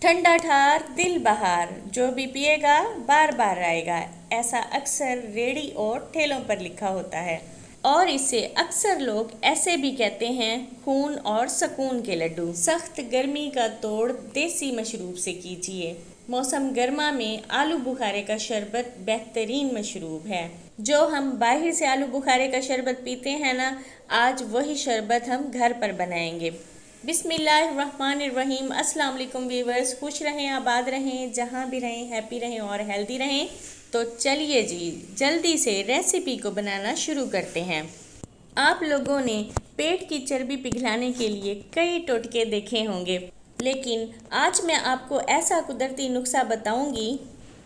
ठंडा ठार दिल बहार, जो भी पिएगा बार बार आएगा, ऐसा अक्सर रेड़ी और ठेलों पर लिखा होता है। और इसे अक्सर लोग ऐसे भी कहते हैं, खून और सुकून के लड्डू। सख्त गर्मी का तोड़ देसी मशरूब से कीजिए। मौसम गर्मा में आलू बुखारे का शरबत बेहतरीन मशरूब है। जो हम बाहर से आलू बुखारे का शरबत पीते हैं ना, आज वही शरबत हम घर पर बनाएंगे। बिस्मिल्लाहिर्रहमानिर्रहीम। अस्सलाम वालेकुम व्यूअर्स, खुश रहें, आबाद रहें, जहाँ भी रहें, हैप्पी रहें और हेल्दी रहें। तो चलिए जी, जल्दी से रेसिपी को बनाना शुरू करते हैं। आप लोगों ने पेट की चर्बी पिघलाने के लिए कई टोटके देखे होंगे, लेकिन आज मैं आपको ऐसा कुदरती नुस्खा बताऊंगी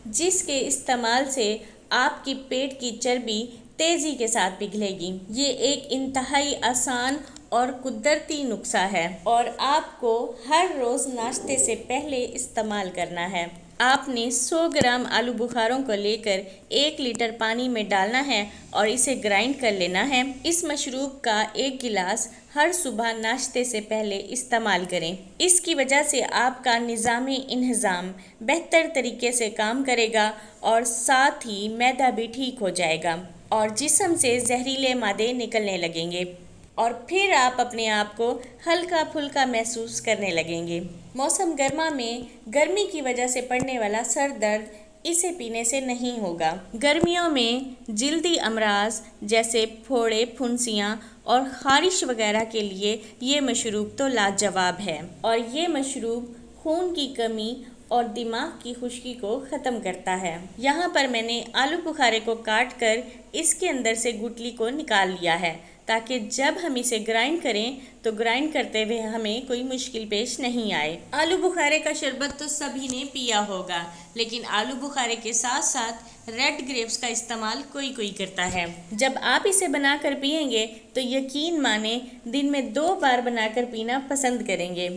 जिसके इस्तेमाल से आपकी पेट की चर्बी तेज़ी के साथ पिघलेगी। ये एक इंतहाई आसान और कुदरती नुस्खा है और आपको हर रोज़ नाश्ते से पहले इस्तेमाल करना है। आपने 100 ग्राम आलू बुखारों को लेकर 1 लीटर पानी में डालना है और इसे ग्राइंड कर लेना है। इस मशरूब का 1 गिलास हर सुबह नाश्ते से पहले इस्तेमाल करें। इसकी वजह से आपका निज़ाम इंहज़ाम बेहतर तरीके से काम करेगा और साथ ही मैदा भी ठीक हो जाएगा और जिस्म से जहरीले मादे निकलने लगेंगे और फिर आप अपने आप को हल्का फुल्का महसूस करने लगेंगे। मौसम गर्मा में गर्मी की वजह से पड़ने वाला सर दर्द इसे पीने से नहीं होगा। गर्मियों में जिल्दी अमराज जैसे फोड़े, फुंसियाँ और ख़ारिश वगैरह के लिए ये मशरूब तो लाजवाब है। और ये मशरूब खून की कमी और दिमाग की खुश्की को ख़त्म करता है। यहाँ पर मैंने आलू बुखारे को काट कर इसके अंदर से गुठली को निकाल लिया है, ताकि जब हम इसे ग्राइंड करें तो ग्राइंड करते हुए हमें कोई मुश्किल पेश नहीं आए। आलू बुखारे का शरबत तो सभी ने पिया होगा, लेकिन आलू बुखारे के साथ साथ रेड ग्रेप्स का इस्तेमाल कोई कोई करता है। जब आप इसे बनाकर पिएंगे तो यकीन माने दिन में 2 बार बनाकर पीना पसंद करेंगे।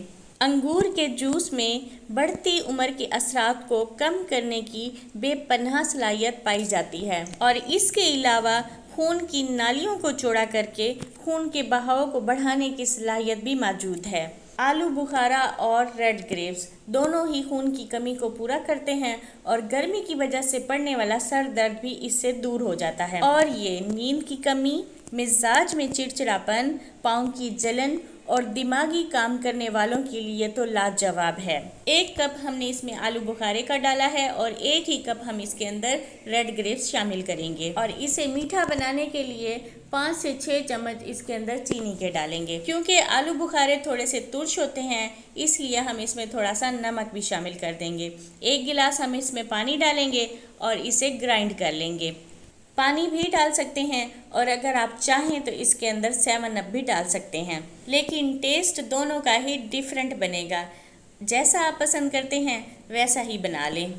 अंगूर के जूस में बढ़ती उम्र के असरात को कम करने की बेपनाह सलाहियत पाई जाती है और इसके अलावा खून की नालियों को चौड़ा करके खून के बहाव को बढ़ाने की सलाहियत भी मौजूद है। आलू बुखारा और रेड ग्रेप्स दोनों ही खून की कमी को पूरा करते हैं और गर्मी की वजह से पड़ने वाला सर दर्द भी इससे दूर हो जाता है। और ये नींद की कमी, मिजाज में चिड़चिड़ापन, पाँव की जलन और दिमागी काम करने वालों के लिए तो लाजवाब है। 1 कप हमने इसमें आलू बुखारे का डाला है और 1 ही कप हम इसके अंदर रेड ग्रेप्स शामिल करेंगे और इसे मीठा बनाने के लिए 5 से 6 चम्मच इसके अंदर चीनी के डालेंगे। क्योंकि आलू बुखारे थोड़े से तुर्श होते हैं, इसलिए हम इसमें थोड़ा सा नमक भी शामिल कर देंगे। 1 गिलास हम इसमें पानी डालेंगे और इसे ग्राइंड कर लेंगे। पानी भी डाल सकते हैं और अगर आप चाहें तो इसके अंदर 7 अप भी डाल सकते हैं, लेकिन टेस्ट दोनों का ही डिफरेंट बनेगा। जैसा आप पसंद करते हैं वैसा ही बना लें।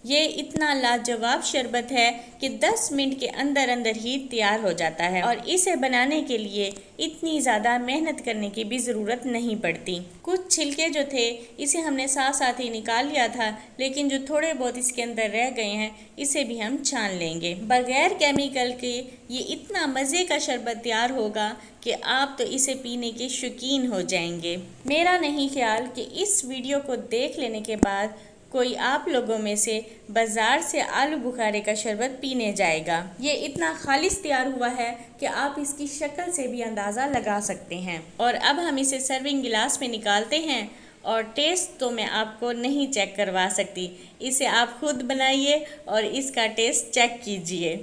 ये इतना लाजवाब शरबत है कि 10 मिनट के अंदर अंदर ही तैयार हो जाता है और इसे बनाने के लिए इतनी ज़्यादा मेहनत करने की भी ज़रूरत नहीं पड़ती। कुछ छिलके जो थे इसे हमने साथ साथ ही निकाल लिया था, लेकिन जो थोड़े बहुत इसके अंदर रह गए हैं इसे भी हम छान लेंगे। बगैर केमिकल के ये इतना मज़े का शरबत तैयार होगा कि आप तो इसे पीने के शौकीन हो जाएंगे। मेरा नहीं ख्याल कि इस वीडियो को देख लेने के बाद कोई आप लोगों में से बाज़ार से आलू बुखारे का शरबत पीने जाएगा। ये इतना खालिस तैयार हुआ है कि आप इसकी शक्ल से भी अंदाज़ा लगा सकते हैं। और अब हम इसे सर्विंग गिलास में निकालते हैं और टेस्ट तो मैं आपको नहीं चेक करवा सकती, इसे आप खुद बनाइए और इसका टेस्ट चेक कीजिए।